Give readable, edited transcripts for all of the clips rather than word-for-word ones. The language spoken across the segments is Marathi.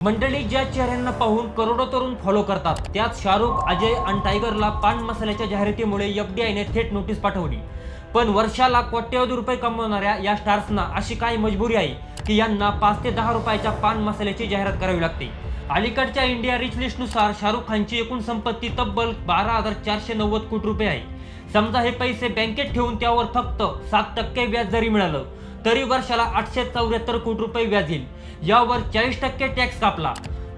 मंडळी ज्या चेहऱ्यांना पाहून करोडो तरुण फॉलो करतात, त्यात शाहरुख, अजय आणि टायगरला पान मसाल्याच्या जाहिरातीमुळे एफडीआयने थेट नोटीस पाठवली। पण वर्षाला कोट्यवधी रुपये कमवणाऱ्या या स्टार्सना अशी काय मजबुरी आहे की यांना 5 ते 10 रुपयाच्या पान मसाल्याची जाहिरात करावी लागते। अलीकडच्या इंडिया रिच लिस्टनुसार शाहरुख खानची एकूण संपत्ती तब्बल 12,490 कोटी रुपये आहे। समजा हे पैसे बँकेत ठेवून त्यावर फक्त 7% व्याज जरी मिळालं तरी वर्षाला 874 कोटी रुपये व्याज येईल। यावर 40% टॅक्स कापला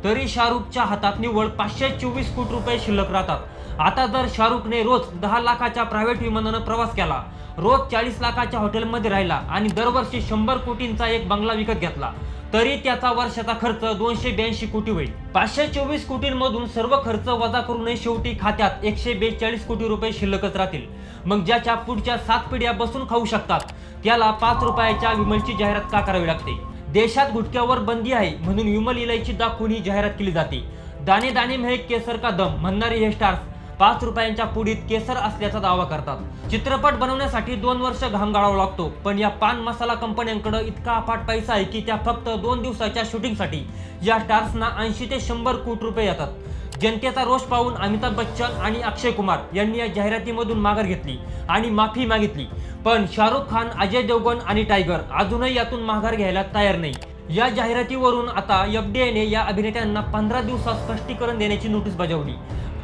तरी शाहरुखच्या हातात निव्वळ 524 कोटी रुपये शिल्लक राहतात। आता जर शाहरुखने रोज 10 लाखाच्या प्रायव्हेट विमानानं प्रवास केला, रोज 40 लाखाच्या हॉटेलमध्ये राहिला आणि दरवर्षी 100 कोटींचा एक बंगला विकत घेतला तरी त्याचा वर्षाचा खर्च 282 कोटी होईल। 524 कोटींमधून सर्व खर्च वजा करूनही शेवटी खात्यात 142 कोटी रुपये शिल्लकच राहतील। मग ज्याच्या पुढच्या 7 पिढ्या बसून खाऊ शकतात त्याला 5 रुपयाच्या विमलची जाहिरात का करावी लागते? देशात गुटख्यावर बंदी आहे म्हणून विमल इलायची दाखवून ही जाहिरात केली जाते। दाणे दाणे में केसर का दम म्हणणारे हे स्टार्स 5 रुपयांच्या पुडीत केसर असल्याचा दावा करतात। चित्रपट बनवण्यासाठी 2 वर्ष घाम गाळावा लागतो, पण या पान मसाला कंपन्यांकडे इतका अफाट पैसा आहे की त्या फक्त 2 दिवसाच्या शूटिंगसाठी या स्टार्सना 80 ते 100 कोटी रुपये येतात। जनतेचा रोष पाहून अमिताभ बच्चन आणि अक्षय कुमार यांनी या जाहिरातीमधून माघार घेतली आणि माफी मागितली, पण शाहरुख खान, अजय देवगण आणि टायगर अजूनही यातून माघार घ्यायला तयार नाही। या जाहिरातीवरून आता एफडीआयने या अभिनेत्यांना 15 दिवसात स्पष्टीकरण देण्याची नोटीस बजावली।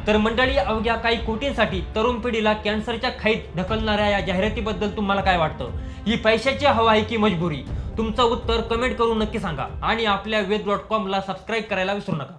तर मंडळी, अवघ्या काही कोटींसाठी तरुण पिढीला कॅन्सरच्या खाईत ढकलणाऱ्या या जाहिरातीबद्दल तुम्हाला काय वाटतं? ही पैशाची हवा आहे की मजबुरी? तुमचं उत्तर कमेंट करून नक्की सांगा आणि आपल्या वेद.com ला सबस्क्राईब करायला विसरू नका।